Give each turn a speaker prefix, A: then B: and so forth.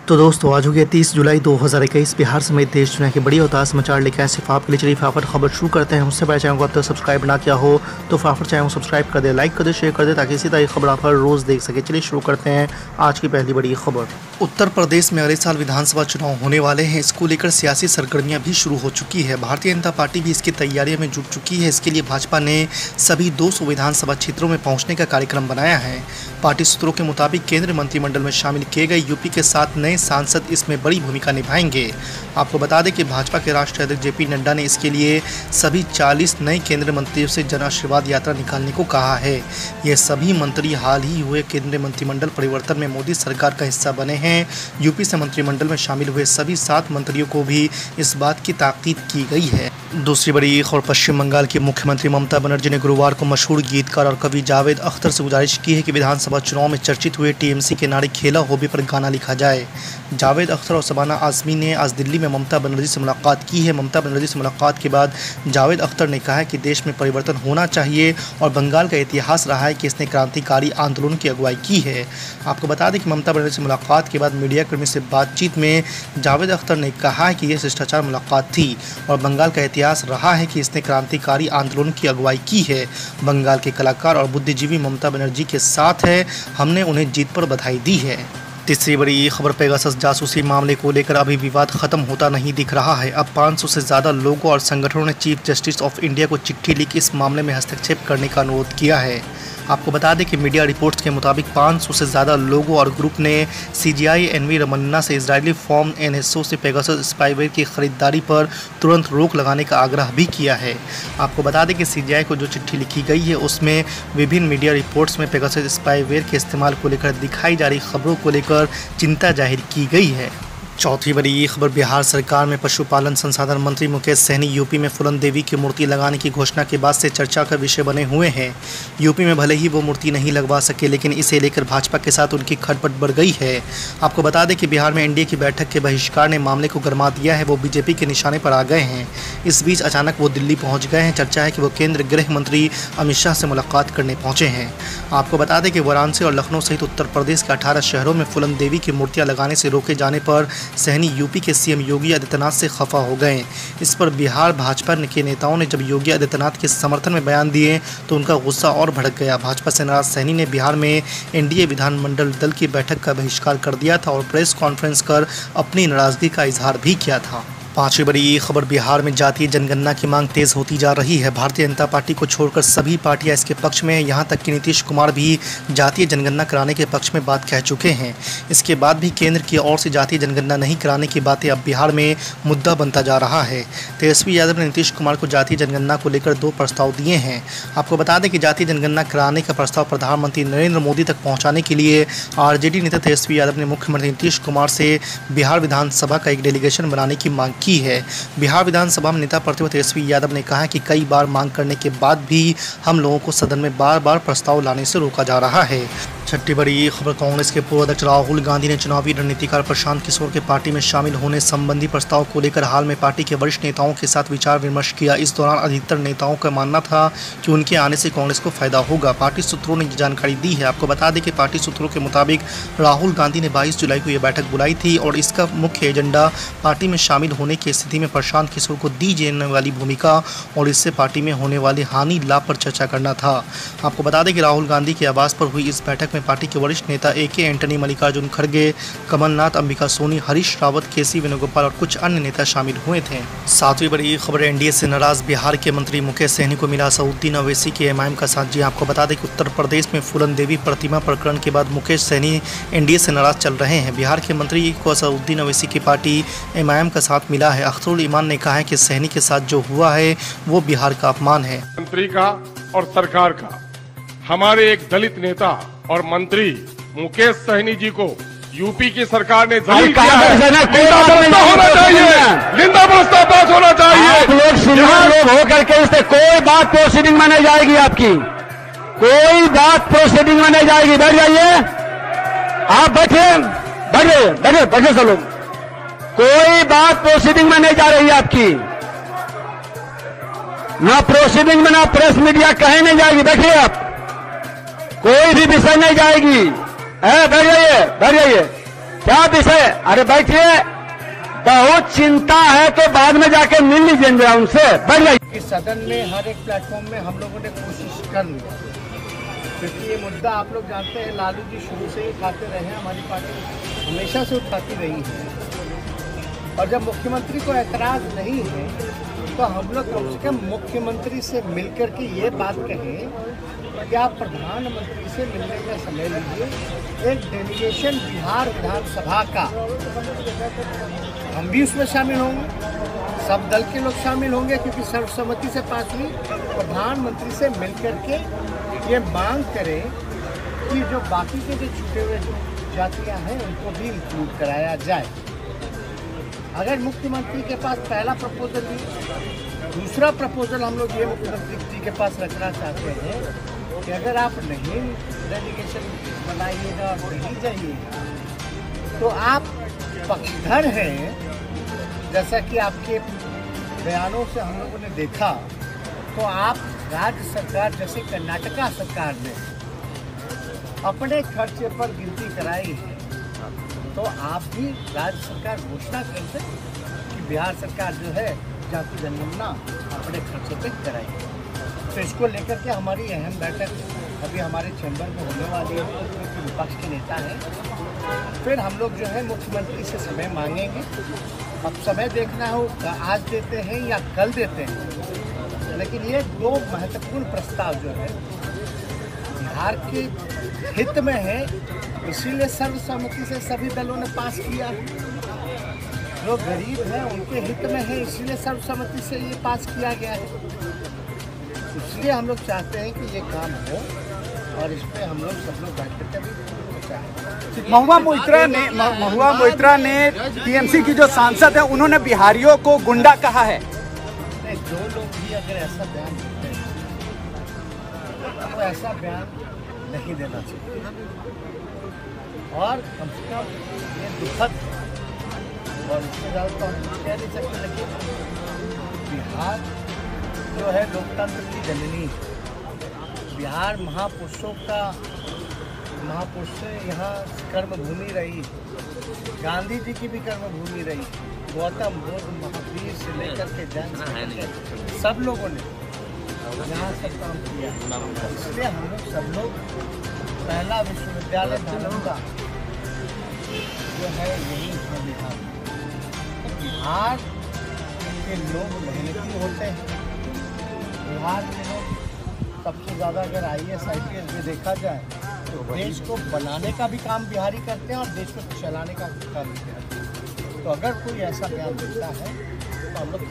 A: तो दोस्तों आज हो गया 30 जुलाई 2021। बिहार समेत देश दुनिया की बड़ी और ताज़ा समाचार लेकर आए सिर्फ आपके लिए। चलिए फटाफट खबर शुरू करते हैं। उससे पहले चैनल को अब तक सब्सक्राइब ना किया हो तो फटाफट चैनल को सब्सक्राइब कर दे, लाइक कर दे, शेयर कर दे ताकि इसी तरह खबर आप हर रोज़ देख सके। चलिए शुरू करते हैं आज की पहली बड़ी खबर। उत्तर प्रदेश में अगले साल विधानसभा चुनाव होने वाले हैं। इसको लेकर सियासी सरगर्मियां भी शुरू हो चुकी है। भारतीय जनता पार्टी भी इसकी तैयारियों में जुट चुकी है। इसके लिए भाजपा ने सभी 200 विधानसभा क्षेत्रों में पहुंचने का कार्यक्रम बनाया है। पार्टी सूत्रों के मुताबिक केंद्रीय मंत्रिमंडल में शामिल किए गए यूपी के 7 नए सांसद इसमें बड़ी भूमिका निभाएंगे। आपको बता दें कि भाजपा के राष्ट्रीय अध्यक्ष जेपी नड्डा ने इसके लिए सभी 40 नए केंद्रीय मंत्रियों से जन आशीर्वाद यात्रा निकालने को कहा है। ये सभी मंत्री हाल ही हुए केंद्रीय मंत्रिमंडल परिवर्तन में मोदी सरकार का हिस्सा बने हैं। यूपी से मंत्रिमंडल में शामिल हुए सभी 7 मंत्रियों को भी इस बात की ताकीद की गई है। दूसरी बड़ी खबर, पश्चिम बंगाल की मुख्यमंत्री ममता बनर्जी ने गुरुवार को मशहूर गीतकार और कवि जावेद अख्तर से गुजारिश की है कि विधानसभा चुनाव में चर्चित हुए टीएमसी के नारे खेला होबे पर गाना लिखा जाए। जावेद अख्तर और शबाना आज़मी ने आज दिल्ली में ममता बनर्जी से मुलाकात की है। ममता बनर्जी से मुलाकात के बाद जावेद अख्तर ने कहा है कि देश में परिवर्तन होना चाहिए और बंगाल का इतिहास रहा है कि इसने क्रांतिकारी आंदोलन की अगुवाई की है। आपको बता दें कि ममता बनर्जी से मुलाकात के बाद मीडियाकर्मी से बातचीत में जावेद अख्तर ने कहा है कि यह शिष्टाचार मुलाकात थी और बंगाल का इतिहास रहा है कि इसने क्रांतिकारी आंदोलन की अगुवाई की है। बंगाल के कलाकार और बुद्धिजीवी ममता बनर्जी के साथ है, हमने उन्हें जीत पर बधाई दी है। तीसरी बड़ी खबर, पेगासस जासूसी मामले को लेकर अभी विवाद खत्म होता नहीं दिख रहा है। अब 500 से ज़्यादा लोगों और संगठनों ने चीफ जस्टिस ऑफ इंडिया को चिट्ठी लिख इस मामले में हस्तक्षेप करने का अनुरोध किया है। आपको बता दें कि मीडिया रिपोर्ट्स के मुताबिक 500 से ज़्यादा लोगों और ग्रुप ने सीजीआई एनवी रमन्ना से इजरायली फॉर्म एनएसओ से पेगासस स्पाईवेयर की खरीदारी पर तुरंत रोक लगाने का आग्रह भी किया है। आपको बता दें कि सीजीआई को जो चिट्ठी लिखी गई है उसमें विभिन्न मीडिया रिपोर्ट्स में पेगासस स्पाईवेयर के इस्तेमाल को लेकर दिखाई जा रही खबरों को लेकर चिंता जाहिर की गई है। चौथी बड़ी खबर, बिहार सरकार में पशुपालन संसाधन मंत्री मुकेश सहनी यूपी में फूलन देवी की मूर्ति लगाने की घोषणा के बाद से चर्चा का विषय बने हुए हैं। यूपी में भले ही वो मूर्ति नहीं लगवा सके लेकिन इसे लेकर भाजपा के साथ उनकी खटपट बढ़ गई है। आपको बता दें कि बिहार में एनडीए की बैठक के बहिष्कार ने मामले को गरमा दिया है। वो बीजेपी के निशाने पर आ गए हैं। इस बीच अचानक वो दिल्ली पहुँच गए हैं। चर्चा है कि वो केंद्रीय गृह मंत्री अमित शाह से मुलाकात करने पहुँचे हैं। आपको बता दें कि वाराणसी और लखनऊ सहित उत्तर प्रदेश के 18 शहरों में फूलन देवी की मूर्तियाँ लगाने से रोके जाने पर सहनी यूपी के सीएम योगी आदित्यनाथ से खफा हो गए। इस पर बिहार भाजपा के नेताओं ने जब योगी आदित्यनाथ के समर्थन में बयान दिए तो उनका गुस्सा और भड़क गया। भाजपा से नाराज सहनी ने बिहार में एनडीए विधानमंडल दल की बैठक का बहिष्कार कर दिया था और प्रेस कॉन्फ्रेंस कर अपनी नाराजगी का इजहार भी किया था। पांचवी बड़ी खबर, बिहार में जातीय जनगणना की मांग तेज होती जा रही है। भारतीय जनता पार्टी को छोड़कर सभी पार्टियां इसके पक्ष में हैं। यहां तक कि नीतीश कुमार भी जातीय जनगणना कराने के पक्ष में बात कह चुके हैं। इसके बाद भी केंद्र की ओर से जातीय जनगणना नहीं कराने की बातें अब बिहार में मुद्दा बनता जा रहा है। तेजस्वी यादव ने नीतीश कुमार को जातीय जनगणना को लेकर 2 प्रस्ताव दिए हैं। आपको बता दें कि जातीय जनगणना कराने का प्रस्ताव प्रधानमंत्री नरेंद्र मोदी तक पहुँचाने के लिए आरजेडी नेता तेजस्वी यादव ने मुख्यमंत्री नीतीश कुमार से बिहार विधानसभा का एक डेलीगेशन बनाने की मांग की है। बिहार विधानसभा में नेता प्रतिपक्ष तेजस्वी यादव ने कहा कि कई बार मांग करने के बाद भी हम लोगों को सदन में बार बार प्रस्ताव लाने से रोका जा रहा है। छठी बड़ी खबर, कांग्रेस के पूर्व अध्यक्ष राहुल गांधी ने चुनावी रणनीतिकार प्रशांत किशोर के पार्टी में शामिल होने संबंधी प्रस्ताव को लेकर हाल में पार्टी के वरिष्ठ नेताओं के साथ विचार विमर्श किया। इस दौरान अधिकतर नेताओं का मानना था कि उनके आने से कांग्रेस को फायदा होगा। पार्टी सूत्रों ने जानकारी दी है। आपको बता दें कि पार्टी सूत्रों के मुताबिक राहुल गांधी ने 22 जुलाई को यह बैठक बुलाई थी और इसका मुख्य एजेंडा पार्टी में शामिल होने की स्थिति में प्रशांत किशोर को दी जाने वाली भूमिका और इससे पार्टी में होने वाले हानि लाभ पर चर्चा करना था। आपको बता दें कि राहुल गांधी के आवास पर हुई इस बैठक में पार्टी के वरिष्ठ नेता एके एंटनी, मल्लिकार्जुन खड़गे, कमलनाथ, अंबिका सोनी, हरीश रावत, केसी वेणुगोपाल और कुछ अन्य नेता शामिल हुए थे। सातवीं बड़ी खबर, एनडीए से नाराज बिहार के मंत्री मुकेश सहनी को मिला असदुद्दीन ओवैसी के एमआईएम का साथ। जी आपको बता दें कि उत्तर प्रदेश में फूलन देवी प्रतिमा प्रकरण के बाद मुकेश सहनी एनडीए से नाराज चल रहे हैं। बिहार के मंत्री को असदुद्दीन ओवैसी की पार्टी एमआईएम का साथ मिला है। अख्तरुल ईमान ने कहा है कि सहनी के साथ जो हुआ है वो बिहार का अपमान है।
B: मंत्री का और सरकार का, हमारे एक दलित नेता और मंत्री मुकेश सहनी जी को यूपी की सरकार ने जाहिर किया है। होना चाहिए, निंदा प्रस्ताव पास होना चाहिए।
C: आप लोग श्रीमान लोग होकर के इससे कोई बात प्रोसीडिंग में नहीं जाएगी। आपकी कोई बात प्रोसीडिंग में नहीं जाएगी। बैठ जाइए, आप बैठे, बैठे बैठे बैठे सब लोग। कोई बात प्रोसीडिंग में नहीं जा रही है आपकी, ना प्रोसीडिंग में ना प्रेस मीडिया कहीं नहीं जाएगी। बैठिए आप, कोई भी विषय नहीं जाएगी। बैठ जाइए, बैठ जाइए। क्या विषय? अरे बैठिए, बहुत चिंता है तो बाद में जाके मिल लीजिए जरा उनसे। बैठ जाइए।
D: इस सदन में हर एक प्लेटफॉर्म में हम लोगों ने कोशिश कर ली, क्योंकि ये मुद्दा आप लोग जानते हैं, लालू जी शुरू से ही उठाते रहे हैं, हमारी पार्टी हमेशा से उठाती रही है। और जब मुख्यमंत्री को ऐतराज नहीं है तो हम लोग कम से कम मुख्यमंत्री से मिलकर के ये बात कहें कि आप प्रधानमंत्री से मिलने का समय लीजिए। एक डेलीगेशन बिहार विधानसभा का, हम भी उसमें शामिल होंगे, सब दल के लोग शामिल होंगे, क्योंकि सर्वसम्मति से पास हुई। प्रधानमंत्री से मिलकर के ये मांग करें कि जो बाकी के जो छूटे हुए जातियां हैं उनको भी इंक्लूड कराया जाए। अगर मुख्यमंत्री के पास पहला प्रपोजल भी, दूसरा प्रपोजल हम लोग ये मुख्यमंत्री जी के पास रखना चाहते हैं कि अगर आप नहीं डेलीगेशन बनाइएगा और नहीं जाइएगा तो आप पक्षधर हैं, जैसा कि आपके बयानों से हम लोगों ने देखा। तो आप राज्य सरकार जैसे कर्नाटका सरकार ने अपने खर्चे पर गिनती कराई है, तो आप भी राज्य सरकार घोषणा करते कि बिहार सरकार जो है जाति जनगणना अपने खर्चे पे कराएगी। तो इसको लेकर के हमारी अहम बैठक अभी हमारे चैम्बर में होने वाली है, क्योंकि विपक्ष के नेता हैं। फिर हम लोग जो है मुख्यमंत्री से समय मांगेंगे। अब समय देखना हो आज देते हैं या कल देते हैं, लेकिन ये दो महत्वपूर्ण प्रस्ताव जो है बिहार के हित में है, इसीलिए सर्वसम्मति से सभी दलों ने पास किया। जो गरीब हैं उनके हित में है, इसीलिए सर्वसम्मति से ये पास किया गया है। इसलिए हम लोग चाहते हैं कि ये काम हो और इस पर हम लोग सब लोग बैठ करके भी
E: महुआ मोइत्रा ने टीएमसी की जो सांसद है उन्होंने बिहारियों को गुंडा कहा है।
D: जो लोग भी अगर ऐसा बयान देते हैं तो ऐसा बयान नहीं देना चाहिए, और कम से कम ये दुखद है। और इससे ज़्यादा तो हम कह नहीं सकते, लेकिन बिहार जो है लोकतंत्र की जननी, बिहार महापुरुषों का महापुरुष से यहाँ कर्मभूमि रही, गांधी जी की भी कर्मभूमि रही, गौतम बुद्ध महावीर से लेकर के जैन सब लोगों ने यहाँ सब काम किया। इसलिए हम लोग सब लोग पहला विश्वविद्यालय नालंदा जो है यही है बिहार। बिहार के लोग मेहनती होते हैं, बिहार के लोग सबसे ज़्यादा अगर IAS IPS में देखा जाए तो देश को बनाने का भी काम बिहारी करते हैं और देश को चलाने का काम भी करते हैं। तो अगर कोई ऐसा बयान देता है तो हम लोग